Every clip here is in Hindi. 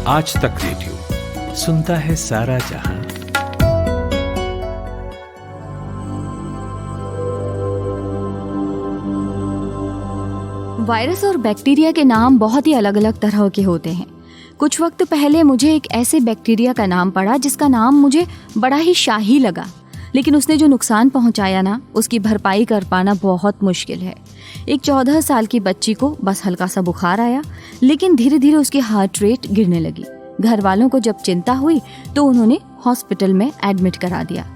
आज तक रेडियो सुनता है सारा जहां। वायरस और बैक्टीरिया के नाम बहुत ही अलग अलग तरह के होते हैं। कुछ वक्त पहले मुझे एक ऐसे बैक्टीरिया का नाम पढ़ा जिसका नाम मुझे बड़ा ही शाही लगा, लेकिन उसने जो नुकसान पहुंचाया ना, उसकी भरपाई कर पाना बहुत मुश्किल है। एक 14 साल की बच्ची को बस हल्का सा बुखार आया, लेकिन धीरे धीरे उसकी हार्ट रेट गिरने लगी। घर वालों को जब चिंता हुई तो उन्होंने हॉस्पिटल में एडमिट करा दिया।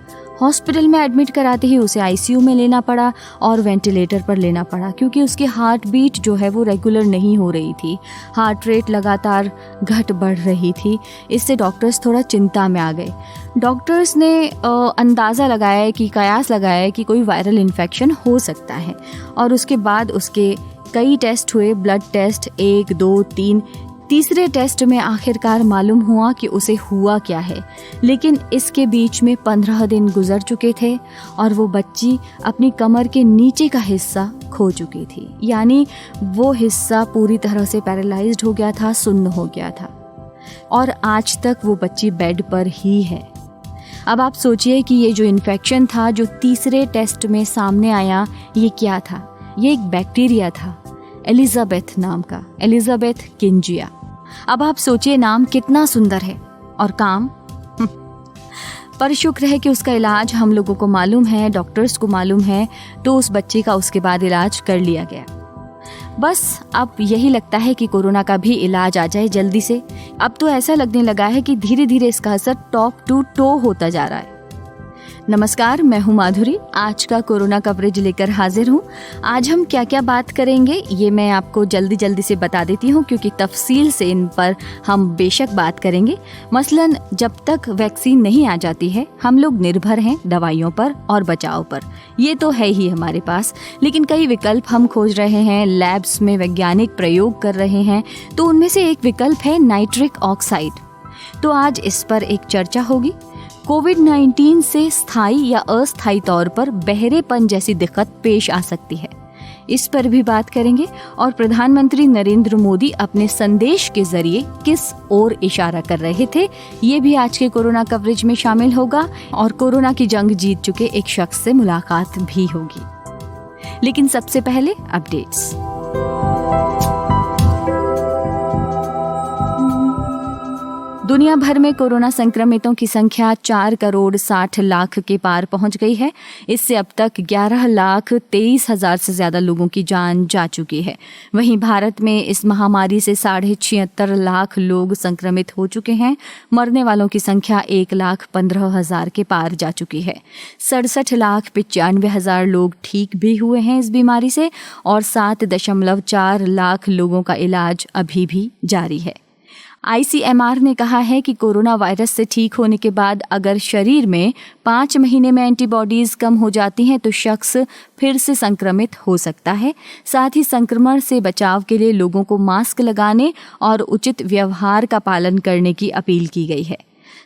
हॉस्पिटल में एडमिट कराते ही उसे आईसीयू में लेना पड़ा और वेंटिलेटर पर लेना पड़ा, क्योंकि उसकी हार्ट बीट जो है वो रेगुलर नहीं हो रही थी। हार्ट रेट लगातार घट बढ़ रही थी। इससे डॉक्टर्स थोड़ा चिंता में आ गए। डॉक्टर्स ने अंदाज़ा लगाया कि कयास लगाया कि कोई वायरल इन्फेक्शन हो सकता है, और उसके बाद उसके कई टेस्ट हुए, ब्लड टेस्ट 1, 2, 3। तीसरे टेस्ट में आखिरकार मालूम हुआ कि उसे हुआ क्या है, लेकिन इसके बीच में 15 दिन गुजर चुके थे और वो बच्ची अपनी कमर के नीचे का हिस्सा खो चुकी थी। यानी वो हिस्सा पूरी तरह से पैरालाइज्ड हो गया था, सुन्न हो गया था, और आज तक वो बच्ची बेड पर ही है। अब आप सोचिए कि ये जो इन्फेक्शन था जो तीसरे टेस्ट में सामने आया, ये क्या था? ये एक बैक्टीरिया था, एलिजाबेथ नाम का, एलिजाबेथ किंजिया। अब आप सोचिए, नाम कितना सुंदर है और काम पर शुक्र है कि उसका इलाज हम लोगों को मालूम है, डॉक्टर्स को मालूम है, तो उस बच्चे का उसके बाद इलाज कर लिया गया। बस अब यही लगता है कि कोरोना का भी इलाज आ जाए जल्दी से। अब तो ऐसा लगने लगा है कि धीरे धीरे इसका असर टॉप टू टो होता जा रहा है। नमस्कार, मैं हूँ माधुरी। आज का कोरोना कवरेज लेकर हाजिर हूँ। आज हम क्या क्या बात करेंगे ये मैं आपको जल्दी से बता देती हूँ, क्योंकि तफसील से इन पर हम बेशक बात करेंगे। मसलन जब तक वैक्सीन नहीं आ जाती है, हम लोग निर्भर हैं दवाइयों पर और बचाव पर। ये तो है ही हमारे पास, लेकिन कई विकल्प हम खोज रहे हैं, लैब्स में वैज्ञानिक प्रयोग कर रहे हैं। तो उनमें से एक विकल्प है नाइट्रिक ऑक्साइड। तो आज इस पर एक चर्चा होगी। कोविड-19 से स्थायी या अस्थायी तौर पर बहरेपन जैसी दिक्कत पेश आ सकती है, इस पर भी बात करेंगे। और प्रधानमंत्री नरेंद्र मोदी अपने संदेश के जरिए किस ओर इशारा कर रहे थे, ये भी आज के कोरोना कवरेज में शामिल होगा। और कोरोना की जंग जीत चुके एक शख्स से मुलाकात भी होगी। लेकिन सबसे पहले अपडेट्स। दुनिया भर में कोरोना संक्रमितों की संख्या 4,60,00,000 के पार पहुंच गई है। इससे अब तक 11,23,000 से ज्यादा लोगों की जान जा चुकी है। वहीं भारत में इस महामारी से 76,50,000 लोग संक्रमित हो चुके हैं। मरने वालों की संख्या 1,15,000 के पार जा चुकी है। 67,95,000 लोग ठीक भी हुए हैं इस बीमारी से, और 7.4 लाख लोगों का इलाज अभी भी जारी है। ICMR ने कहा है कि कोरोना वायरस से ठीक होने के बाद अगर शरीर में 5 महीने में एंटीबॉडीज कम हो जाती हैं तो शख्स फिर से संक्रमित हो सकता है। साथ ही संक्रमण से बचाव के लिए लोगों को मास्क लगाने और उचित व्यवहार का पालन करने की अपील की गई है।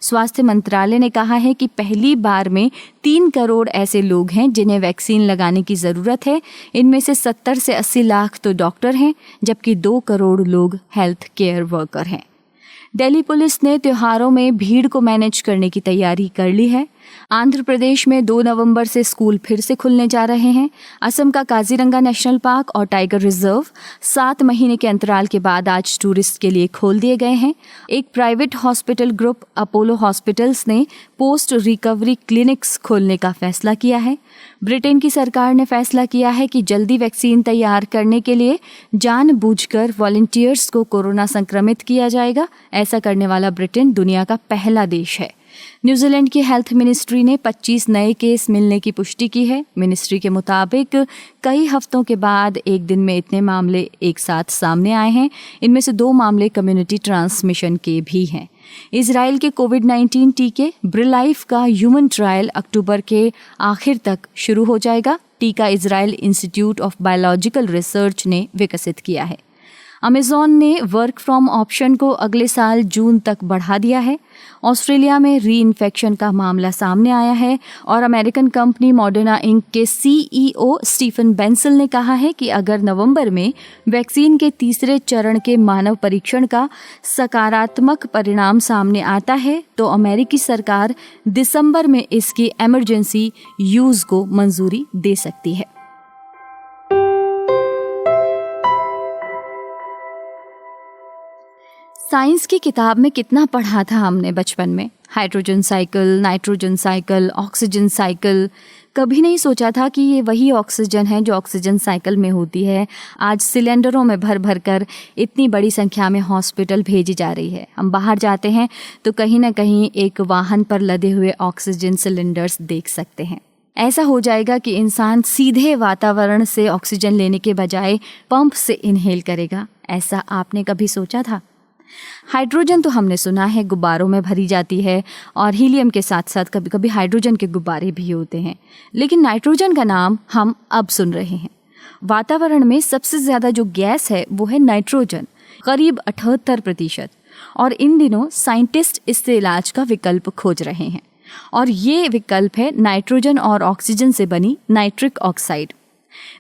स्वास्थ्य मंत्रालय ने कहा है कि पहली बार में 3 करोड़ ऐसे लोग हैं जिन्हें वैक्सीन लगाने की ज़रूरत है। इनमें से 70 से 80 लाख तो डॉक्टर हैं, जबकि 2 करोड़ लोग हेल्थ केयर वर्कर हैं। दिल्ली पुलिस ने त्योहारों में भीड़ को मैनेज करने की तैयारी कर ली है। आंध्र प्रदेश में 2 नवंबर से स्कूल फिर से खुलने जा रहे हैं। असम का काजीरंगा नेशनल पार्क और टाइगर रिजर्व 7 महीने के अंतराल के बाद आज टूरिस्ट के लिए खोल दिए गए हैं। एक private hospital group Apollo hospitals ने पोस्ट रिकवरी क्लिनिक्स खोलने का फैसला किया है। ब्रिटेन की सरकार ने फैसला किया है कि जल्दी वैक्सीन तैयार करने के लिए जानबूझकर वॉलंटियर्स को कोरोना संक्रमित किया जाएगा। ऐसा करने वाला ब्रिटेन दुनिया का पहला देश है। न्यूजीलैंड की हेल्थ मिनिस्ट्री ने 25 नए केस मिलने की पुष्टि की है। मिनिस्ट्री के मुताबिक कई हफ्तों के बाद एक दिन में इतने मामले एक साथ सामने आए हैं। इनमें से 2 मामले कम्युनिटी ट्रांसमिशन के भी हैं। इजराइल के कोविड-19 टीके ब्रिलाइफ का ह्यूमन ट्रायल अक्टूबर के आखिर तक शुरू हो जाएगा। टीका Israel institute of biological research ने विकसित किया है। अमेज़ॉन ने वर्क फ्रॉम ऑप्शन को अगले साल जून तक बढ़ा दिया है। ऑस्ट्रेलिया में री इन्फेक्शन का मामला सामने आया है और अमेरिकन कंपनी मॉडर्ना इंक के सीईओ स्टीफन बेंसल ने कहा है कि अगर नवंबर में वैक्सीन के तीसरे चरण के मानव परीक्षण का सकारात्मक परिणाम सामने आता है तो अमेरिकी सरकार दिसंबर में इसकी इमरजेंसी यूज को मंजूरी दे सकती है। साइंस की किताब में कितना पढ़ा था हमने बचपन में, hydrogen cycle, nitrogen cycle, oxygen cycle. कभी नहीं सोचा था कि ये वही ऑक्सीजन है जो ऑक्सीजन साइकिल में होती है। आज सिलेंडरों में भर भर कर इतनी बड़ी संख्या में हॉस्पिटल भेजी जा रही है। हम बाहर जाते हैं तो कहीं ना कहीं एक वाहन पर लदे हुए ऑक्सीजन सिलेंडर्स देख सकते हैं। ऐसा हो जाएगा कि इंसान सीधे वातावरण से ऑक्सीजन लेने के बजाय पंप से इनहेल करेगा। ऐसा आपने कभी सोचा था? हाइड्रोजन तो हमने सुना है गुब्बारों में भरी जाती है और हीलियम के साथ साथ कभी कभी हाइड्रोजन के गुब्बारे भी होते हैं, लेकिन नाइट्रोजन का नाम हम अब सुन रहे हैं। वातावरण में सबसे ज़्यादा जो गैस है वो है नाइट्रोजन, करीब 78%। और इन दिनों साइंटिस्ट इससे इलाज का विकल्प खोज रहे हैं और ये विकल्प है नाइट्रोजन और ऑक्सीजन से बनी नाइट्रिक ऑक्साइड।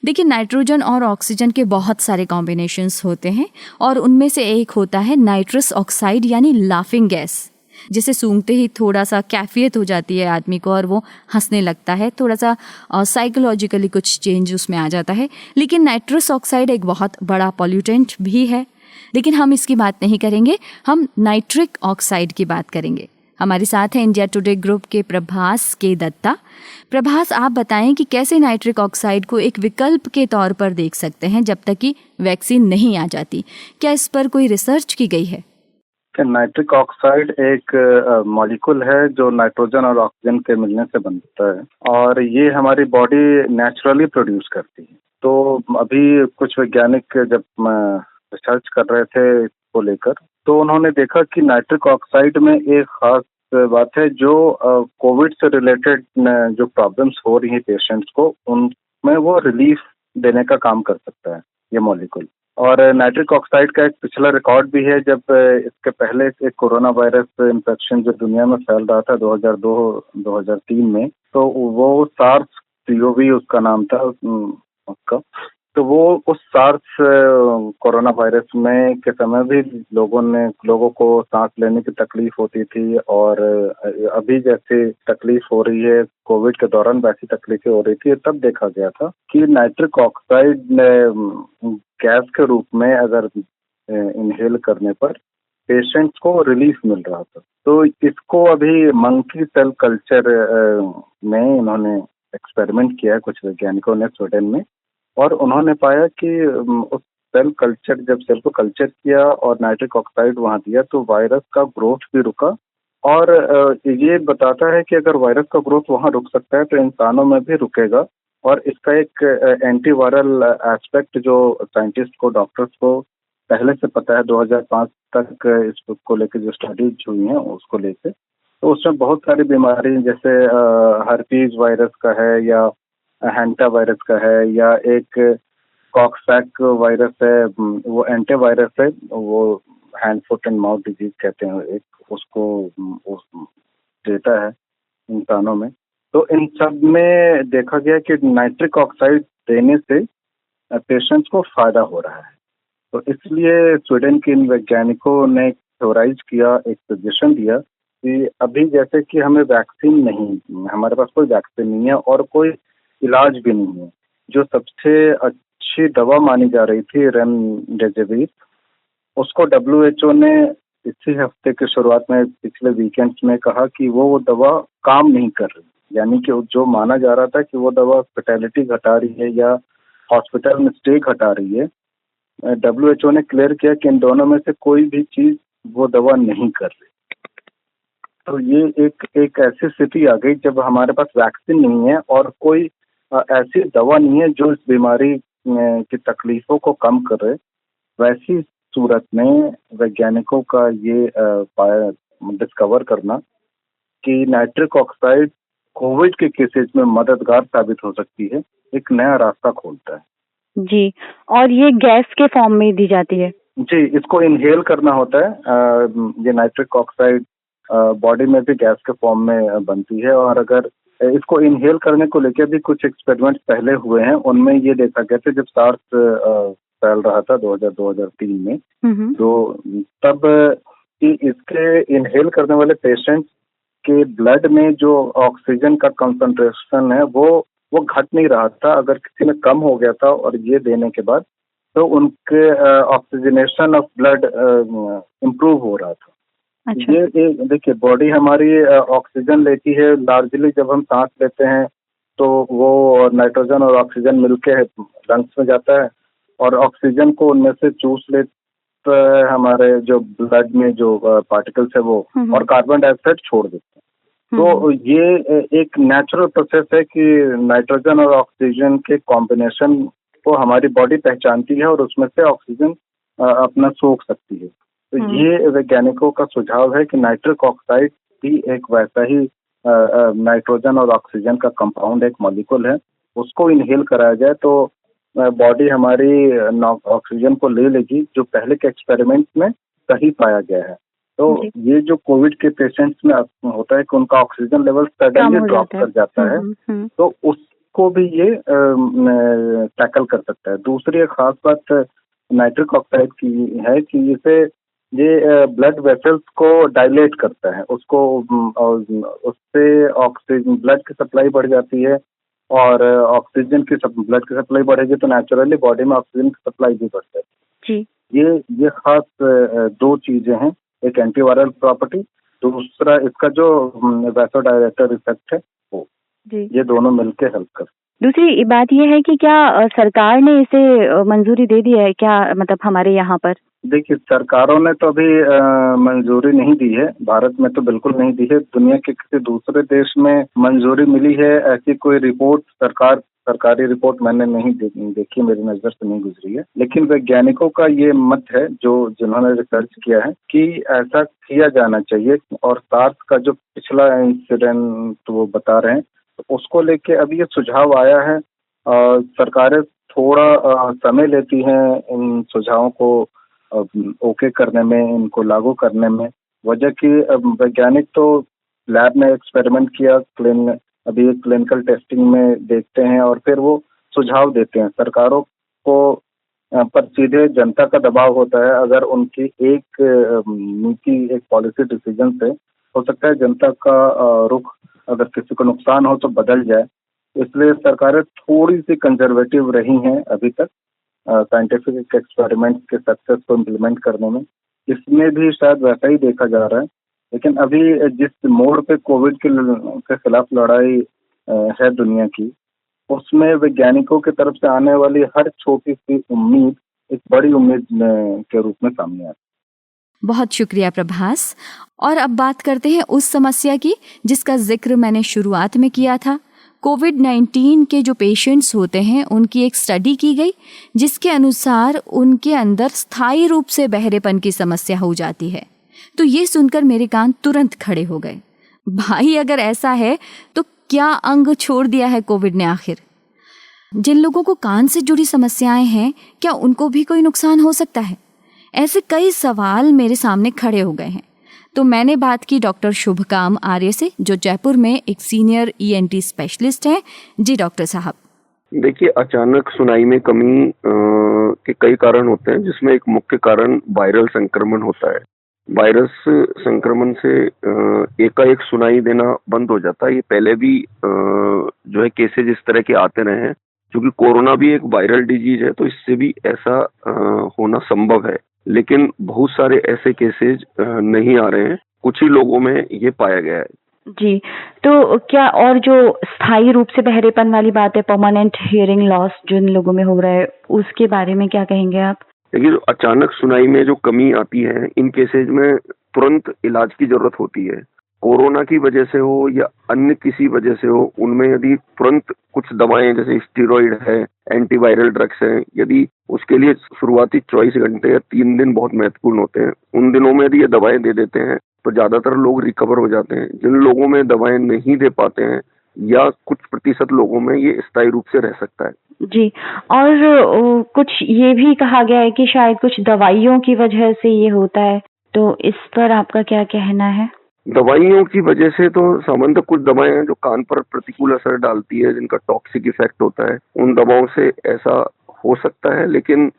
देखिए, नाइट्रोजन और ऑक्सीजन के बहुत सारे कॉम्बिनेशंस होते हैं और उनमें से एक होता है नाइट्रस ऑक्साइड यानी लाफिंग गैस, जिसे सूंघते ही थोड़ा सा कैफियत हो जाती है आदमी को और वो हंसने लगता है, थोड़ा सा साइकोलॉजिकली कुछ चेंज उसमें आ जाता है। लेकिन नाइट्रस ऑक्साइड एक बहुत बड़ा पॉल्यूटेंट भी है, लेकिन हम इसकी बात नहीं करेंगे, हम नाइट्रिक ऑक्साइड की बात करेंगे। हमारे साथ हैं इंडिया टुडे ग्रुप के प्रभास के दत्ता। प्रभास, आप बताएं कि कैसे नाइट्रिक ऑक्साइड को एक विकल्प के तौर पर देख सकते हैं जब तक कि वैक्सीन नहीं आ जाती। क्या इस पर कोई रिसर्च की गई है? नाइट्रिक ऑक्साइड एक मॉलिक्यूल है जो नाइट्रोजन और ऑक्सीजन के मिलने से बनता है और ये हमारी बॉडी नेचुरली प्रोड्यूस करती है। तो अभी कुछ वैज्ञानिक जब रिसर्च कर रहे थे इसको लेकर, तो उन्होंने देखा कि नाइट्रिक ऑक्साइड में एक खास बात है जो कोविड से रिलेटेड जो प्रॉब्लम्स हो रही हैं पेशेंट्स को, उनमें वो रिलीफ देने का काम कर सकता है ये मॉलिक्यूल। और नाइट्रिक ऑक्साइड का एक पिछला रिकॉर्ड भी है, जब इसके पहले एक कोरोना वायरस इन्फेक्शन जो दुनिया में फैल रहा था 2002-2003 में, तो वो सार्स CoV उसका नाम था उसका। तो वो उस सार्स कोरोना वायरस में के समय भी लोगों को सांस लेने की तकलीफ होती थी और अभी जैसे तकलीफ हो रही है कोविड के दौरान वैसी तकलीफें हो रही थी। तब देखा गया था कि नाइट्रिक ऑक्साइड गैस के रूप में अगर इनहेल करने पर पेशेंट्स को रिलीफ मिल रहा था। तो इसको अभी मंकी सेल कल्चर में इन्होंने एक्सपेरिमेंट किया कुछ वैज्ञानिकों ने स्वीडन में, और उन्होंने पाया कि उस जब सेल को कल्चर किया और नाइट्रिक ऑक्साइड वहां दिया तो वायरस का ग्रोथ भी रुका। और ये बताता है कि अगर वायरस का ग्रोथ वहां रुक सकता है तो इंसानों में भी रुकेगा। और इसका एक एंटीवायरल एस्पेक्ट जो साइंटिस्ट को, डॉक्टर्स को पहले से पता है, 2005 तक इसको लेकर जो स्टडीज हुई हैं उसको लेकर, तो उसमें बहुत सारी बीमारी जैसे हर्पीज वायरस का है या हैंटा वायरस का है या एक कॉक्सैक वायरस है, वो एंटीवायरस है, वो hand foot and mouth disease कहते हैं, एक उसको देता है इंसानों में। तो इन सब में देखा गया कि नाइट्रिक ऑक्साइड देने से पेशेंट्स को फायदा हो रहा है। तो इसलिए स्वीडन के इन वैज्ञानिकों ने थ्योराइज किया, एक सजेशन दिया कि अभी जैसे कि हमें वैक्सीन नहीं, हमारे पास कोई वैक्सीन नहीं है और कोई इलाज भी नहीं है, जो सबसे अच्छी दवा मानी जा रही थी रेमडेसिविर, उसको WHO ने इसी हफ्ते के शुरुआत में पिछले वीकेंड्स में कहा कि वो दवा काम नहीं कर रही। यानी कि जो माना जा रहा था कि वो दवा फर्टिलिटी घटा रही है या हॉस्पिटल में स्टे घटा रही है, WHO ने क्लियर किया कि इन दोनों में से कोई भी चीज वो दवा नहीं कर रही। तो ये एक ऐसी स्थिति आ गई जब हमारे पास वैक्सीन नहीं है और कोई ऐसी दवा नहीं है जो इस बीमारी की तकलीफों को कम करे। वैसी सूरत में वैज्ञानिकों का ये डिस्कवर करना कि नाइट्रिक ऑक्साइड कोविड के केसेस में मददगार साबित हो सकती है, एक नया रास्ता खोलता है। जी, और ये गैस के फॉर्म में दी जाती है? जी, इसको इनहेल करना होता है। ये नाइट्रिक ऑक्साइड बॉडी में भी गैस के फॉर्म में बनती है, और अगर इसको इनहेल करने को लेकर भी कुछ एक्सपेरिमेंट्स पहले हुए हैं। उनमें ये देखा गया था, जब सार्स फैल रहा था 2002-2003 में, तो तब कि इसके इनहेल करने वाले पेशेंट्स के ब्लड में जो ऑक्सीजन का कंसंट्रेशन है वो घट नहीं रहा था। अगर किसी में कम हो गया था और ये देने के बाद, तो उनके ऑक्सीजनेशन ऑफ ब्लड इम्प्रूव हो रहा था। अच्छा। ये देखिए, बॉडी हमारी ऑक्सीजन लेती है लार्जली। जब हम सांस लेते हैं तो वो नाइट्रोजन और ऑक्सीजन मिलके लंग्स में जाता है, और ऑक्सीजन को उनमें से चूस लेता है हमारे जो ब्लड में जो पार्टिकल्स है वो, और कार्बन डाइऑक्साइड छोड़ देते हैं। तो ये एक नेचुरल प्रोसेस है कि नाइट्रोजन और ऑक्सीजन के कॉम्बिनेशन को हमारी बॉडी पहचानती है, और उसमें से ऑक्सीजन अपना सोख सकती है। तो ये वैज्ञानिकों का सुझाव है कि नाइट्रिक ऑक्साइड भी एक वैसा ही नाइट्रोजन और ऑक्सीजन का कंपाउंड, एक मॉलिक्यूल है। उसको इनहेल कराया जाए तो बॉडी हमारी ऑक्सीजन को ले लेगी, जो पहले के एक्सपेरिमेंट में सही पाया गया है। तो ये जो कोविड के पेशेंट्स में होता है कि उनका ऑक्सीजन लेवल सडनली ड्रॉप कर जाता है, तो उसको भी ये टैकल कर सकता है। दूसरी एक खास बात नाइट्रिक ऑक्साइड की है कि इसे ये ब्लड वेसल्स को डायलेट करता है, उसको उससे ऑक्सीजन, ब्लड की सप्लाई बढ़ जाती है, और ऑक्सीजन की ब्लड की सप्लाई बढ़ेगी तो नेचुरली बॉडी में ऑक्सीजन की सप्लाई भी बढ़ जाती है। ये खास दो चीजें हैं, एक एंटीवायरल प्रॉपर्टी, दूसरा इसका जो वैसोडायलेटर इफेक्ट है वो, ये दोनों मिलके हेल्प कर। दूसरी बात ये है कि क्या सरकार ने इसे मंजूरी दे दी है क्या, मतलब हमारे यहाँ पर? देखिए, सरकारों ने तो अभी मंजूरी नहीं दी है, भारत में तो बिल्कुल नहीं दी है। दुनिया के किसी दूसरे देश में मंजूरी मिली है, ऐसी कोई रिपोर्ट सरकारी रिपोर्ट मैंने नहीं देखी, मेरी नजर से नहीं गुजरी है। लेकिन वैज्ञानिकों का ये मत है, जिन्होंने रिसर्च किया है, कि ऐसा किया जाना चाहिए। और सार्स का जो पिछला इंसिडेंट वो बता रहे हैं, तो उसको लेके अभी ये सुझाव आया है। सरकारें थोड़ा समय लेती हैं इन सुझावों को ओके करने में, इनको लागू करने में। वजह की वैज्ञानिक तो लैब में एक्सपेरिमेंट किया, अभी क्लिनिकल टेस्टिंग में देखते हैं, और फिर वो सुझाव देते हैं। सरकारों को पर सीधे जनता का दबाव होता है। अगर उनकी एक नीति, एक पॉलिसी डिसीजन से हो सकता है जनता का रुख, अगर किसी को नुकसान हो तो बदल जाए। इसलिए सरकारें थोड़ी सी कंजर्वेटिव रही हैं अभी तक साइंटिफिक एक्सपेरिमेंट के सक्सेस को इम्प्लीमेंट करने में। इसमें भी शायद वैसा ही देखा जा रहा है। लेकिन अभी जिस मोड़ पे कोविड के खिलाफ लड़ाई है दुनिया की, उसमें वैज्ञानिकों की तरफ से आने वाली हर छोटी सी उम्मीद एक बड़ी उम्मीद के रूप में सामने आती है। बहुत शुक्रिया प्रभास। और अब बात करते हैं उस समस्या की जिसका जिक्र मैंने शुरुआत में किया था। कोविड-19 के जो पेशेंट्स होते हैं, उनकी एक स्टडी की गई जिसके अनुसार उनके अंदर स्थायी रूप से बहरेपन की समस्या हो जाती है। तो ये सुनकर मेरे कान तुरंत खड़े हो गए। भाई, अगर ऐसा है तो क्या अंग छोड़ दिया है कोविड ने आखिर? जिन लोगों को कान से जुड़ी समस्याएं हैं, क्या उनको भी कोई नुकसान हो सकता है? ऐसे कई सवाल मेरे सामने खड़े हो गए हैं। तो मैंने बात की डॉक्टर शुभकाम आर्य से, जो जयपुर में एक सीनियर ENT स्पेशलिस्ट हैं। जी डॉक्टर साहब। देखिए, अचानक सुनाई में कमी के कई कारण होते हैं, जिसमें एक मुख्य कारण वायरल संक्रमण होता है। वायरस संक्रमण से एकाएक सुनाई देना बंद हो जाता है। ये पहले भी जो है केसेज इस तरह के आते रहे हैं। क्योंकि कोरोना भी एक वायरल डिजीज है, तो इससे भी ऐसा होना संभव है। लेकिन बहुत सारे ऐसे केसेज नहीं आ रहे हैं, कुछ ही लोगों में ये पाया गया है। जी, तो क्या और जो स्थायी रूप से बहरेपन वाली बात है, परमानेंट हियरिंग लॉस जिन लोगों में हो रहा है, उसके बारे में क्या कहेंगे आप? देखिए, जो अचानक सुनाई में जो कमी आती है, इन केसेज में तुरंत इलाज की जरूरत होती है। कोरोना की वजह से हो या अन्य किसी वजह से हो, उनमें यदि तुरंत कुछ दवाएं जैसे स्टेरॉइड है, एंटीवायरल ड्रग्स हैं, यदि उसके लिए शुरुआती 24 घंटे या 3 दिन बहुत महत्वपूर्ण होते हैं, उन दिनों में यदि ये दवाएं दे देते हैं तो ज्यादातर लोग रिकवर हो जाते हैं। जिन लोगों में दवाएं नहीं दे पाते हैं या कुछ प्रतिशत लोगों में ये स्थायी रूप से रह सकता है। जी। और कुछ ये भी कहा गया है कि शायद कुछ दवाइयों की वजह से ये होता है, तो इस पर आपका क्या कहना है? दवाइयों की वजह से तो सामान्यतः कुछ दवाएं हैं जो कान पर प्रतिकूल असर डालती है, जिनका टॉक्सिक इफेक्ट होता है, उन दवाओं से ऐसा हो सकता है, लेकिन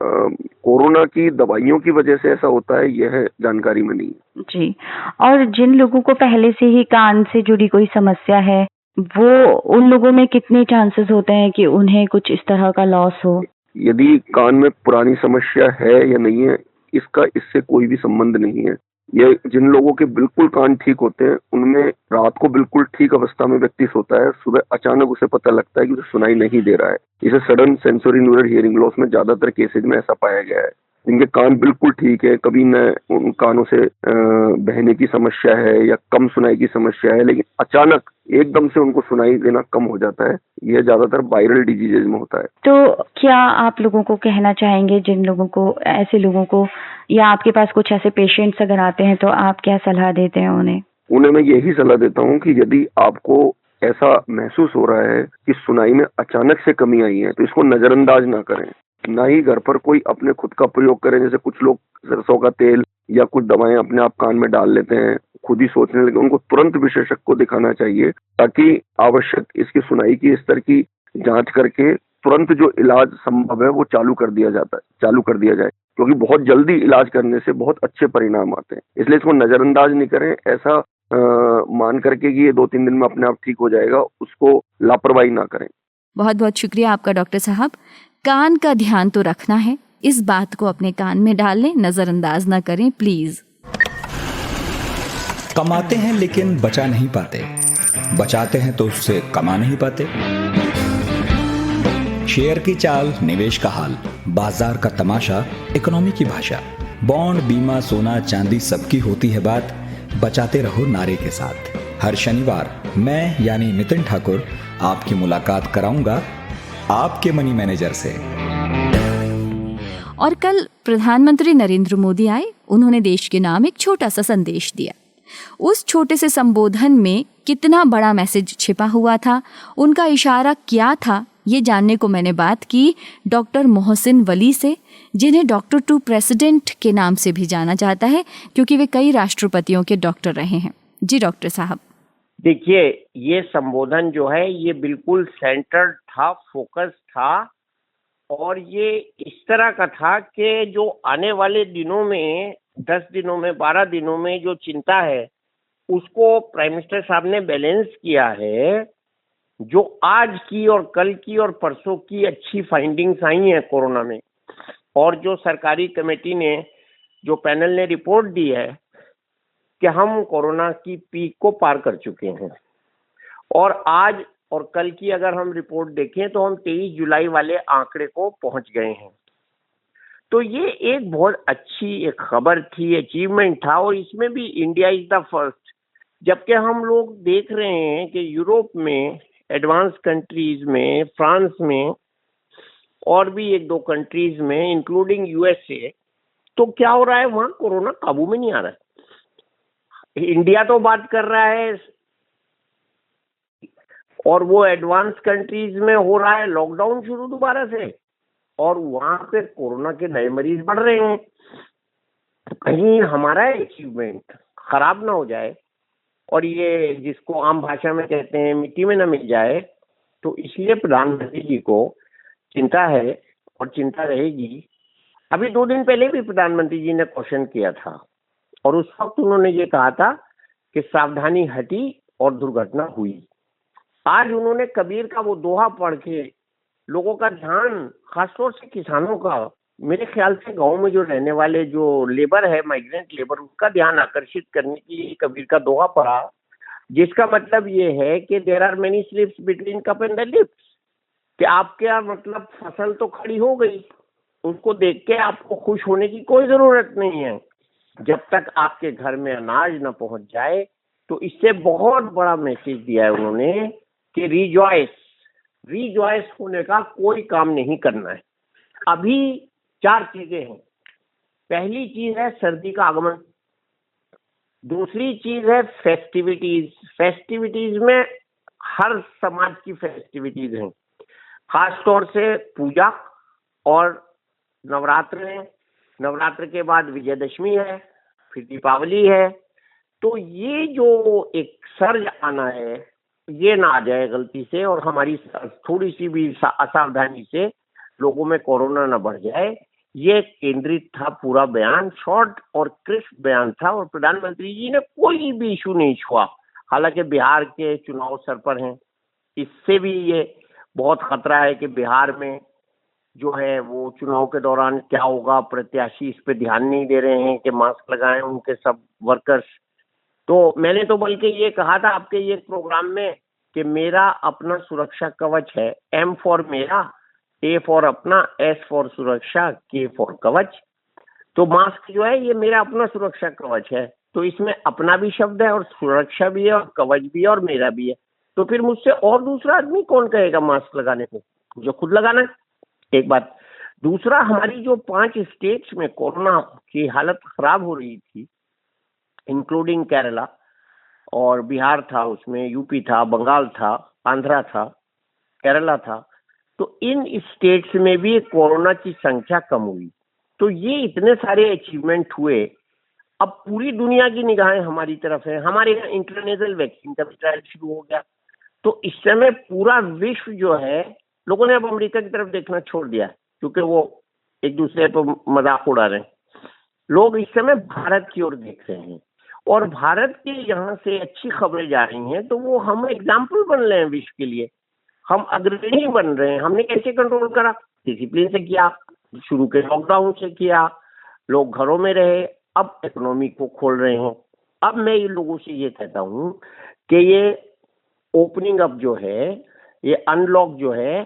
कोरोना की दवाइयों की वजह से ऐसा होता है यह जानकारी में नहीं है। जी। और जिन लोगों को पहले से ही कान से जुड़ी कोई समस्या है, वो उन लोगों में कितने चांसेस होते हैं कि उन्हें कुछ इस तरह का लॉस हो? यदि कान में पुरानी समस्या है या नहीं है, इसका इससे कोई भी संबंध नहीं है। ये जिन लोगों के बिल्कुल कान ठीक होते हैं, उनमें रात को बिल्कुल ठीक अवस्था में व्यक्ति सोता है, सुबह अचानक उसे पता लगता है कि उसे सुनाई नहीं दे रहा है। इसे sudden sensory neural hearing loss में ज्यादातर केसेज में ऐसा पाया गया है। जिनके कान बिल्कुल ठीक है, कभी न उन कानों से बहने की समस्या है या कम सुनाई की समस्या है, लेकिन अचानक एकदम से उनको सुनाई देना कम हो जाता है, यह ज्यादातर वायरल डिजीजेज में होता है। तो क्या आप लोगों को कहना चाहेंगे, जिन लोगों को, ऐसे लोगों को, या आपके पास कुछ ऐसे पेशेंट्स अगर आते हैं तो आप क्या सलाह देते हैं उन्हें? उन्हें मैं यही सलाह देता हूँ कि यदि आपको ऐसा महसूस हो रहा है कि सुनाई में अचानक से कमी आई है, तो इसको नजरअंदाज ना करें। ना ही घर पर कोई अपने खुद का प्रयोग करें, जैसे कुछ लोग सरसों का तेल या कुछ दवाएं अपने आप कान में डाल लेते हैं, खुद ही सोचने लगे। उनको तुरंत विशेषज्ञ को दिखाना चाहिए, ताकि आवश्यक इसकी सुनाई की स्तर की जांच करके तुरंत जो इलाज संभव है वो चालू कर दिया जाए, क्योंकि बहुत जल्दी इलाज करने से बहुत अच्छे परिणाम आते हैं। इसलिए इसको नजरअंदाज नहीं करें। ऐसा मान करके कि ये 2-3 दिन में अपने आप ठीक हो जाएगा, उसको लापरवाही ना करें। बहुत बहुत शुक्रिया आपका डॉक्टर साहब। कान का ध्यान तो रखना है, इस बात को अपने कान में डाल लें, नजरअंदाज ना करें प्लीज। कमाते हैं लेकिन बचा नहीं पाते, बचाते हैं तो उससे कमा नहीं पाते। शेयर की चाल, निवेश का हाल, बाजार का तमाशा, इकोनॉमी की भाषा, बॉन्ड, बीमा, सोना, चांदी, सबकी होती है बात। बचाते रहो नारे के साथ। हर शनिवार मैं यानी नितिन ठाकुर आपकी मुलाकात कराऊंगा आपके मनी मैनेजर से। और कल प्रधानमंत्री नरेंद्र मोदी आए, उन्होंने देश के नाम एक छोटा सा संदेश दिया। उस छोटे से संबोधन में कितना बड़ा मैसेज छिपा हुआ था, उनका इशारा क्या था, ये जानने को मैंने बात की डॉक्टर मोहसिन वली से, जिन्हें डॉक्टर टू प्रेसिडेंट के नाम से भी जाना जाता है, क्योंकि वे कई राष्ट्रपतियों के डॉक्टर रहे हैं। जी डॉक्टर साहब। देखिए, ये संबोधन जो है ये बिल्कुल सेंटर्ड था, फोकस था, और ये इस तरह का था कि जो आने वाले दिनों में 10 दिनों में 12 दिनों में जो चिंता है उसको प्राइम मिनिस्टर साहब ने बैलेंस किया है। जो आज की और कल की और परसों की अच्छी फाइंडिंग्स आई हैं कोरोना में, और जो सरकारी कमेटी ने, जो पैनल ने रिपोर्ट दी है कि हम कोरोना की पीक को पार कर चुके हैं, और आज और कल की अगर हम रिपोर्ट देखें तो हम 23 जुलाई वाले आंकड़े को पहुंच गए हैं। तो ये एक बहुत अच्छी एक खबर थी, अचीवमेंट था, और इसमें भी इंडिया इज द फर्स्ट। जबकि हम लोग देख रहे हैं कि यूरोप में, एडवांस कंट्रीज में, फ्रांस में और भी 1-2 कंट्रीज में, इंक्लूडिंग यूएसए, तो क्या हो रहा है, वहां कोरोना काबू में नहीं आ रहा है। इंडिया तो बात कर रहा है, और वो एडवांस कंट्रीज में हो रहा है लॉकडाउन शुरू दोबारा से, और वहां पे कोरोना के नए मरीज बढ़ रहे हैं। तो कहीं हमारा अचीवमेंट खराब ना हो जाए, और ये जिसको आम भाषा में कहते हैं मिट्टी में ना मिल जाए। तो इसलिए प्रधानमंत्री जी को चिंता है और चिंता रहेगी। अभी 2 दिन पहले भी प्रधानमंत्री जी ने क्वेश्चन किया था, और उस वक्त उन्होंने ये कहा था कि सावधानी हटी और दुर्घटना हुई। आज उन्होंने कबीर का वो दोहा पढ़ के लोगों का ध्यान, खासतौर से किसानों का, मेरे ख्याल से गांव में जो रहने वाले जो लेबर है, माइग्रेंट लेबर, उसका ध्यान आकर्षित करने के लिए कबीर का दोहा पढ़ा, जिसका मतलब ये है कि there are many slips between cup and the lips, कि आपके मतलब फसल तो खड़ी हो गई, उसको देख के आपको खुश होने की कोई जरूरत नहीं है जब तक आपके घर में अनाज न पहुंच जाए। तो इससे बहुत बड़ा मैसेज दिया है उन्होंने कि रिजॉइस होने का कोई काम नहीं करना है। अभी 4 चीजें हैं। पहली चीज है सर्दी का आगमन, दूसरी चीज है फेस्टिविटीज में हर समाज की फेस्टिविटीज हैं, खास तौर से पूजा और नवरात्र है। नवरात्र के बाद विजयदशमी है, फिर दीपावली है। तो ये जो एक सर्ज आना है, ये ना आ जाए गलती से और हमारी थोड़ी सी भी असावधानी से लोगों में कोरोना ना बढ़ जाए। ये केंद्रित था पूरा बयान, शॉर्ट और क्रिस्प बयान था और प्रधानमंत्री जी ने कोई भी इशू नहीं छुआ। हालांकि बिहार के चुनाव सर पर हैं, इससे भी ये बहुत खतरा है कि बिहार में जो है वो चुनाव के दौरान क्या होगा, प्रत्याशी इस पे ध्यान नहीं दे रहे हैं कि मास्क लगाएं उनके सब वर्कर्स। तो मैंने तो बल्कि ये कहा था आपके ये प्रोग्राम में कि मेरा अपना सुरक्षा कवच है, एम फॉर मेरा, ए फॉर अपना, एस फॉर सुरक्षा, के फॉर कवच। तो मास्क जो है ये मेरा अपना सुरक्षा कवच है। तो इसमें अपना भी शब्द है और सुरक्षा भी है और कवच भी है और मेरा भी है। तो फिर मुझसे और दूसरा आदमी कौन कहेगा मास्क लगाने को, मुझे खुद लगाना है। एक बात। दूसरा, हमारी जो 5 स्टेट्स में कोरोना की हालत खराब हो रही थी, इंक्लूडिंग केरला, और बिहार था उसमें, यूपी था, बंगाल था, आंध्रा था, केरला था। तो इन स्टेट्स में भी कोरोना की संख्या कम हुई। तो ये इतने सारे अचीवमेंट हुए। अब पूरी दुनिया की निगाहें हमारी तरफ है। हमारे यहाँ इंटरनेशनल वैक्सीन का भी ट्रायल शुरू हो गया। तो इस समय पूरा विश्व जो है, लोगों ने अब अमेरिका की तरफ देखना छोड़ दिया क्योंकि वो एक दूसरे पर मजाक उड़ा रहे हैं। लोग इस समय भारत की ओर देख रहे हैं और भारत के यहाँ से अच्छी खबरें जा रही हैं। तो वो हम एग्जाम्पल बन रहे हैं विश्व के लिए, हम अग्रणी बन रहे हैं। हमने कैसे कंट्रोल करा? डिसिप्लिन से किया, शुरू के लॉकडाउन से किया, लोग घरों में रहे, अब इकोनॉमी को खोल रहे हैं। अब मैं इन लोगों से ये कहता हूँ कि ये ओपनिंग अप जो है, ये अनलॉक जो है,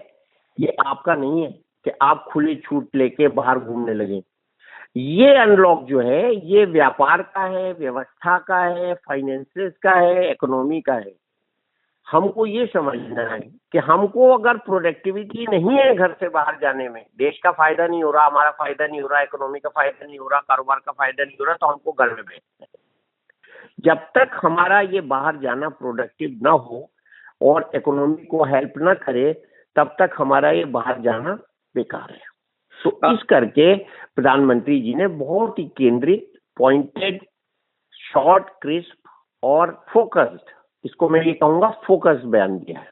ये आपका नहीं है कि आप खुली छूट लेके बाहर घूमने लगे। ये अनलॉक जो है ये व्यापार का है, व्यवस्था का है, फाइनेंसेस का है, इकोनॉमी का है। हमको ये समझना है कि हमको अगर प्रोडक्टिविटी नहीं है घर से बाहर जाने में, देश का फायदा नहीं हो रहा, हमारा फायदा नहीं हो रहा, इकोनॉमी का फायदा नहीं हो रहा, कारोबार का फायदा नहीं हो रहा, तो हमको घर में बैठना है। जब तक हमारा ये बाहर जाना प्रोडक्टिव ना हो और इकोनॉमी को हेल्प ना करे, तब तक हमारा ये बाहर जाना बेकार है। तो इस करके प्रधानमंत्री जी ने बहुत ही केंद्रित, पॉइंटेड, शॉर्ट, क्रिस्प और फोकस्ड, इसको मैं ये कहूंगा फोकस्ड बयान दिया है।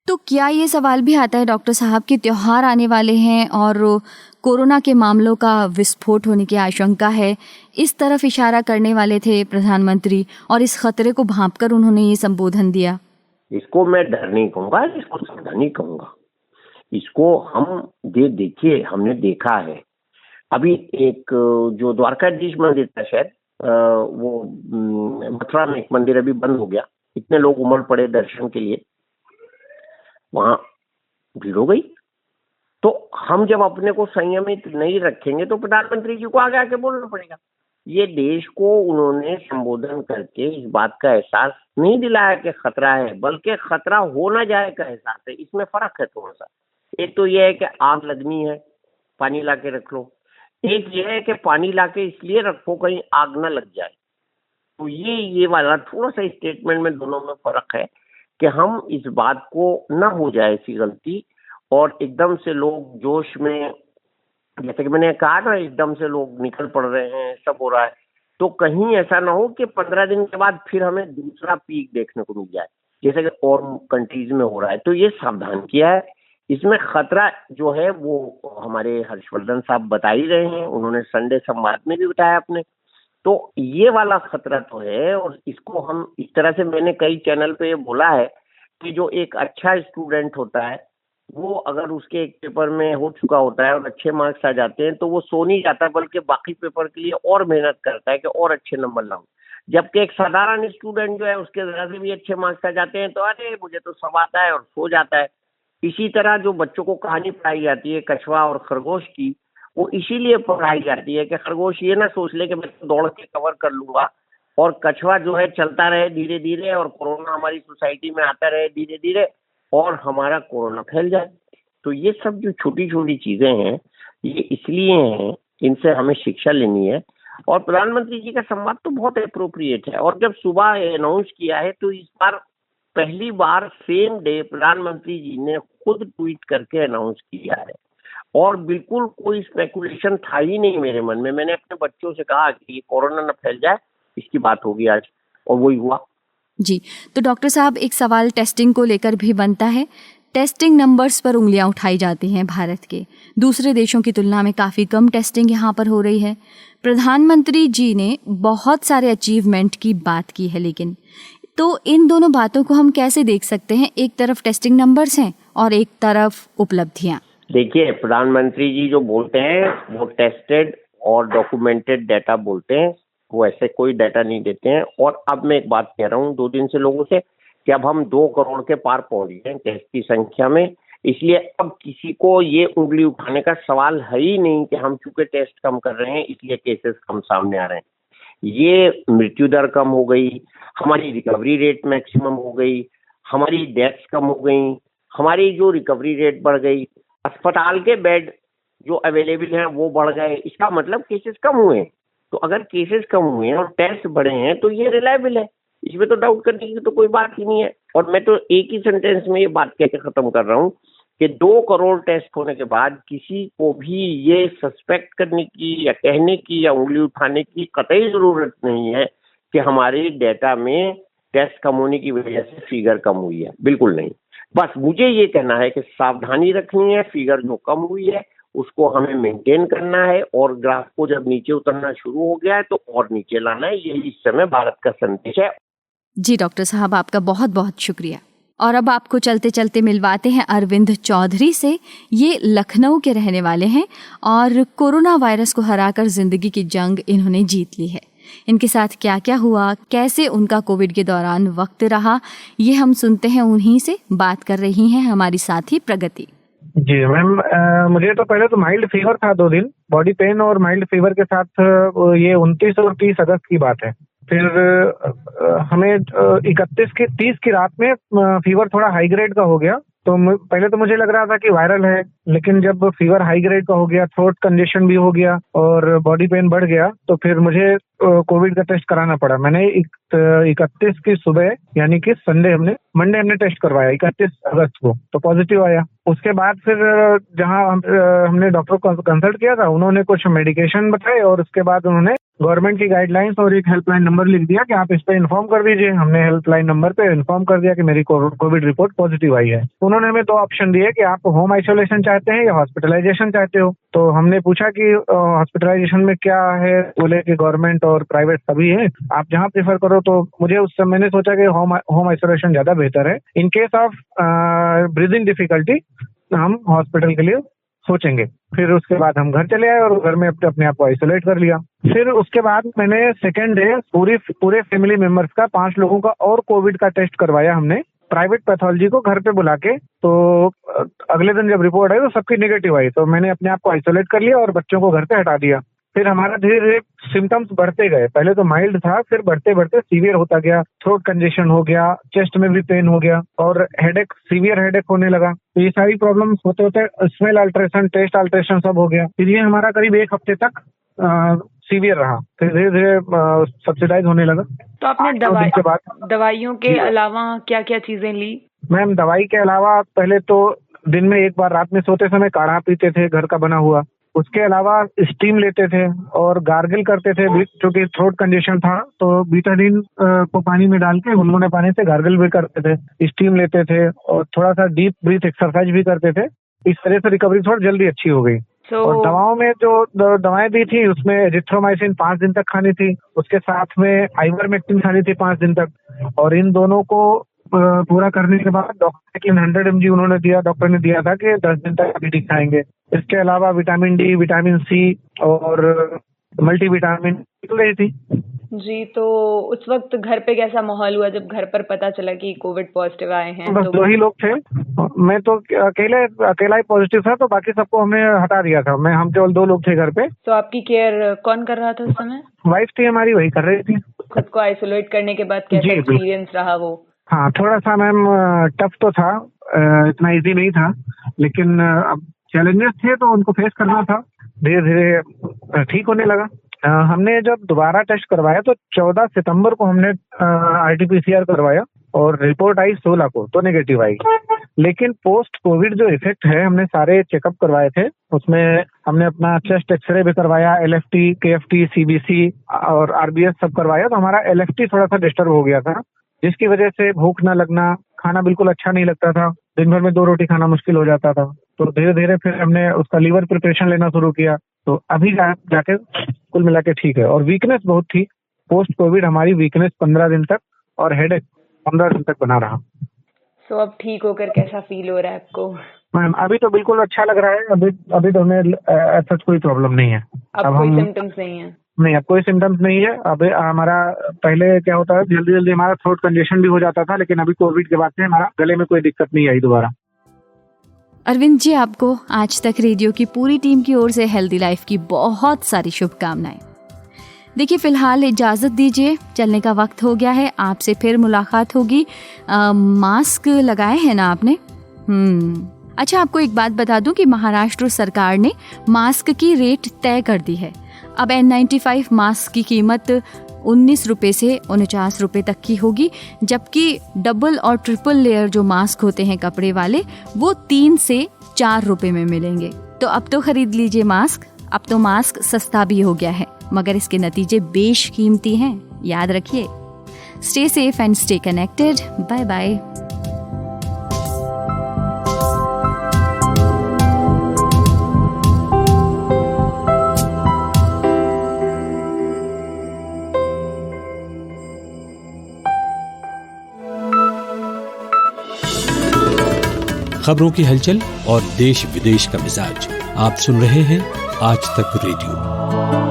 तो क्या ये सवाल भी आता है डॉक्टर साहब कि त्योहार आने वाले हैं और कोरोना के मामलों का विस्फोट होने की आशंका है, इस तरफ इशारा करने वाले थे प्रधानमंत्री और इस खतरे को भांपकर उन्होंने ये संबोधन दिया? इसको मैं डर नहीं कहूंगा, इसको सावधानी कहूंगा। इसको हम देखिए, हमने देखा है अभी एक जो द्वारकाधीश मंदिर था शायद, वो मथुरा में एक मंदिर अभी बंद हो गया, इतने लोग उमड़ पड़े दर्शन के लिए, वहां भीड़ हो गई। तो हम जब अपने को संयमित नहीं रखेंगे तो प्रधानमंत्री जी को आगे आके बोलना पड़ेगा। ये देश को उन्होंने संबोधन करके इस बात का एहसास नहीं दिलाया कि खतरा है, बल्कि खतरा हो ना जाए का एहसास है। इसमें फर्क है थोड़ा सा। एक तो ये है कि आग लगनी है, पानी ला के रख लो। एक ये है कि पानी ला के इसलिए रखो कहीं आग ना लग जाए। तो ये वाला थोड़ा सा स्टेटमेंट में दोनों में फर्क है कि हम इस बात को ना हो जाए ऐसी गलती और एकदम से लोग जोश में, जैसे कि मैंने कहा ना, एकदम से लोग निकल पड़ रहे हैं, सब हो रहा है। तो कहीं ऐसा ना हो कि 15 दिन के बाद फिर हमें दूसरा पीक देखने को मिल जाए, जैसे कि और कंट्रीज में हो रहा है। तो ये सावधान किया है। इसमें खतरा जो है वो हमारे हर्षवर्धन साहब बता ही रहे हैं, उन्होंने संडे संवाद में भी बताया अपने। तो ये वाला खतरा तो है और इसको हम इस तरह से, मैंने कई चैनल पे ये बोला है कि जो एक अच्छा स्टूडेंट होता है वो अगर उसके एक पेपर में हो चुका होता है और अच्छे मार्क्स आ जाते हैं तो वो सो नहीं जाता, बल्कि बाकी पेपर के लिए और मेहनत करता है कि और अच्छे नंबर लाऊं। जबकि एक साधारण स्टूडेंट जो है उसके जरा से भी अच्छे मार्क्स आ जाते हैं तो अरे मुझे तो सब आता है और सो जाता है। इसी तरह जो बच्चों को कहानी पढ़ाई जाती है कछुआ और खरगोश की, वो इसीलिए पढ़ाई जाती है कि खरगोश ये ना सोच ले कि मैं तो दौड़ के कवर कर लूंगा, और कछुआ जो है चलता रहे धीरे धीरे और कोरोना हमारी सोसाइटी में आता रहे धीरे धीरे और हमारा कोरोना फैल जाए। तो ये सब जो छोटी छोटी चीजें हैं ये इसलिए हैं, इनसे हमें शिक्षा लेनी है। और प्रधानमंत्री जी का संवाद तो बहुत अप्रोप्रिएट है। और जब सुबह अनाउंस किया है तो इस बार पहली बार सेम डे प्रधानमंत्री जी ने खुद ट्वीट करके अनाउंस किया है, और बिल्कुल कोई स्पेकुलेशन था ही नहीं मेरे मन में। मैंने अपने बच्चों से कहा कि ये कोरोना न फैल जाए, इसकी बात होगी आज, और वही हुआ। जी, तो डॉक्टर साहब, एक सवाल टेस्टिंग को लेकर भी बनता है। टेस्टिंग नंबर्स पर उंगलियां उठाई जाती हैं भारत के। दूसरे देशों की तुलना में काफ़ी कम टेस्टिंग यहाँ पर हो रही है। प्रधानमंत्री जी ने बहुत सारे अचीवमेंट की बात की है, लेकिन तो इन दोनों बातों को हम कैसे देख सकते हैं? एक तरफ टेस्टिंग नंबर्स हैं और एक तरफ उपलब्धियां। देखिए, प्रधानमंत्री जी जो बोलते हैं वो टेस्टेड और डॉक्यूमेंटेड डाटा बोलते हैं, वो ऐसे कोई डाटा नहीं देते हैं। और अब मैं एक बात कह रहा हूँ 2 दिन से लोगों से कि अब हम 2 करोड़ के पार पहुंच गए हैं टेस्ट की संख्या में, इसलिए अब किसी को ये उंगली उठाने का सवाल है ही नहीं कि हम चूंकि टेस्ट कम कर रहे हैं इसलिए केसेस कम सामने आ रहे हैं। ये मृत्यु दर कम हो गई, हमारी रिकवरी रेट मैक्सिमम हो गई, हमारी डेथ्स कम हो गई, हमारी जो रिकवरी रेट बढ़ गई, अस्पताल के बेड जो अवेलेबल हैं वो बढ़ गए। इसका मतलब केसेस कम हुए। तो अगर केसेस कम हुए हैं और टेस्ट बढ़े हैं तो ये रिलायबल है, इसमें तो डाउट करने की तो कोई बात ही नहीं है। और मैं तो एक ही सेंटेंस में ये बात कह के खत्म कर रहा हूँ कि 2 करोड़ टेस्ट होने के बाद किसी को भी ये सस्पेक्ट करने की या कहने की या उंगली उठाने की कतई जरूरत नहीं है कि हमारे डेटा में टेस्ट कम होने की वजह से फिगर कम हुई है। बिल्कुल नहीं। बस मुझे ये कहना है कि सावधानी रखनी है, फिगर जो कम हुई है उसको हमें मेंटेन करना है, और ग्राफ को जब नीचे उतरना शुरू हो गया है तो और नीचे लाना है। यही इस समय भारत का संदेश है। जी डॉक्टर साहब, आपका बहुत बहुत शुक्रिया। और अब आपको चलते चलते मिलवाते हैं अरविंद चौधरी से। ये लखनऊ के रहने वाले हैं और कोरोना वायरस को हराकर जिंदगी की जंग इन्होंने जीत ली है। इनके साथ क्या क्या हुआ, कैसे उनका कोविड के दौरान वक्त रहा, ये हम सुनते हैं। उन्हीं से बात कर रही हैं हमारी साथी प्रगति। जी मैम, मुझे तो पहले तो माइल्ड फीवर था 2 दिन, बॉडी पेन और माइल्ड फीवर के साथ। ये 29 और 30 अगस्त की बात है। फिर हमें 30 की रात में फीवर थोड़ा हाई ग्रेड का हो गया। तो पहले तो मुझे लग रहा था कि वायरल है, लेकिन जब फीवर हाई ग्रेड का हो गया, थ्रोट कंजेशन भी हो गया और बॉडी पेन बढ़ गया, तो फिर मुझे कोविड का टेस्ट कराना पड़ा। मैंने 31 की सुबह यानी कि मंडे हमने टेस्ट करवाया 31 अगस्त को, तो पॉजिटिव आया। उसके बाद फिर जहां हमने डॉक्टर को कंसल्ट किया था, उन्होंने कुछ मेडिकेशन बताए और उसके बाद उन्होंने गवर्नमेंट की गाइडलाइंस और एक हेल्पलाइन नंबर लिख दिया कि आप इस पे इन्फॉर्म कर दीजिए। हमने हेल्पलाइन नंबर पे इन्फॉर्म कर दिया कि मेरी कोविड रिपोर्ट पॉजिटिव आई है। उन्होंने हमें 2 ऑप्शन दिए कि आप होम आइसोलेशन चाहते हैं या हॉस्पिटलाइजेशन चाहते हो। तो हमने पूछा कि हॉस्पिटलाइजेशन में क्या है, बोले कि गवर्नमेंट और प्राइवेट सभी है, आप जहां प्रेफर करो। तो मुझे उस समय मैंने सोचा कि होम आइसोलेशन ज्यादा बेहतर है। In case of breathing difficulty हम हॉस्पिटल के लिए सोचेंगे। फिर उसके बाद हम घर चले आए और घर में अपने आप को आइसोलेट कर लिया। फिर उसके बाद मैंने सेकेंड डे पूरे फैमिली मेंबर्स का 5 लोगों का और कोविड का टेस्ट करवाया हमने प्राइवेट पैथोलॉजी को घर पे बुला के। तो अगले दिन जब रिपोर्ट आई तो सबकी नेगेटिव आई। तो मैंने अपने आप को आइसोलेट कर लिया और बच्चों को घर पे हटा दिया। फिर हमारा धीरे धीरे सिम्टम्स बढ़ते गए। पहले तो माइल्ड था, फिर बढ़ते बढ़ते सीवियर होता गया। थ्रोट कंजेशन हो गया, चेस्ट में भी पेन हो गया और सीवियर हेडेक होने लगा। तो ये सारी प्रॉब्लम्स होते होते स्मेल अल्ट्रेशन, टेस्ट अल्ट्रेशन सब हो गया। फिर ये हमारा करीब 1 हफ्ते तक सीवियर रहा, फिर धीरे धीरे सब्सिडाइज होने लगा। तो आपने दवाइयों के अलावा क्या क्या चीजें ली? मैम, दवाई के अलावा पहले तो दिन में 1 बार रात में सोते समय काढ़ा पीते थे घर का बना हुआ। उसके अलावा स्टीम लेते थे और गार्गिल करते थे, क्योंकि थ्रोट कंजेशन था। तो बीटाडीन को पानी में डाल के गुनगुने पानी से गार्गिल भी करते थे, स्टीम लेते थे और थोड़ा सा डीप ब्रीथ एक्सरसाइज भी करते थे। इस तरह से रिकवरी थोड़ी जल्दी अच्छी हो गई। और दवाओं में जो दवाएं दी थी उसमें एजिथ्रोमाइसिन 5 दिन तक खानी थी, उसके साथ में आइवरमेक्टिन खानी थी 5 दिन तक। और इन दोनों को पूरा करने के बाद डॉक्टर 100 mg उन्होंने दिया, डॉक्टर ने दिया था कि 10 दिन तक बीटी खाएंगे। इसके अलावा विटामिन डी, विटामिन सी और मल्टीविटामिन रही थी। जी, तो उस वक्त घर पे कैसा माहौल हुआ जब घर पर पता चला कि कोविड पॉजिटिव आए हैं? बस 2 ही लोग थे। मैं तो अकेला ही पॉजिटिव था, तो बाकी सबको हमने हटा दिया था। हम केवल 2 लोग थे घर पे। तो आपकी केयर कौन कर रहा था उस समय? वाइफ थी हमारी, वही कर रही थी। खुद को आइसोलेट करने के बाद कैसा एक्सपीरियंस रहा वो? हाँ, थोड़ा सा मैम टफ तो था, इतना इजी नहीं था, लेकिन अब चैलेंजेस थे तो उनको फेस करना था। धीरे धीरे ठीक होने लगा। हमने जब दोबारा टेस्ट करवाया तो 14 सितंबर को हमने RT-PCR करवाया। और रिपोर्ट आई 16 को तो नेगेटिव आई। लेकिन पोस्ट कोविड जो इफेक्ट है, हमने सारे चेकअप करवाए थे, उसमें हमने अपना चेस्ट एक्सरे भी करवाया, LFT, KFT, CBC और RBS सब करवाया, तो हमारा LFT थोड़ा सा डिस्टर्ब हो गया था, जिसकी वजह से भूख न लगना, खाना बिल्कुल अच्छा नहीं लगता था, दिन भर में 2 रोटी खाना मुश्किल हो जाता था। तो धीरे धीरे फिर हमने उसका लीवर प्रिपरेशन लेना शुरू किया, तो अभी जाके कुल मिला के ठीक है। और वीकनेस बहुत थी पोस्ट कोविड, हमारी वीकनेस 15 दिन तक और हेडेक 15 दिन तक बना रहा। तो अब ठीक होकर कैसा फील हो रहा है आपको? मैम अभी तो बिल्कुल अच्छा लग रहा है, अभी तो हमें ऐसा कोई प्रॉब्लम नहीं है। अब कोई सिम्टम्स नहीं है? नहीं, अब कोई सिम्टम्स नहीं है। अब हमारा पहले क्या होता है, जल्दी जल्दी हमारा थ्रोट कंजेशन भी हो जाता था, लेकिन अभी कोविड के बाद से हमारा गले में कोई दिक्कत नहीं आई दोबारा। अरविंद जी, आपको आज तक रेडियो की पूरी टीम की ओर से हेल्दी लाइफ की बहुत सारी शुभकामनाएं। देखिए, फिलहाल इजाज़त दीजिए, चलने का वक्त हो गया है, आपसे फिर मुलाकात होगी। मास्क लगाए हैं ना आपने? अच्छा, आपको एक बात बता दूं कि महाराष्ट्र सरकार ने मास्क की रेट तय कर दी है। अब N95 मास्क की कीमत 19 रुपये से 49 रुपये तक की होगी, जबकि डबल और ट्रिपल लेयर जो मास्क होते हैं कपड़े वाले, वो 3 से 4 रुपये में मिलेंगे। तो अब तो खरीद लीजिए मास्क। अब तो मास्क सस्ता भी हो गया है, मगर इसके नतीजे बेशकीमती हैं, याद रखिए। Stay safe and stay connected. Bye bye. खबरों की हलचल और देश विदेश का मिजाज आप सुन रहे हैं आज तक रेडियो।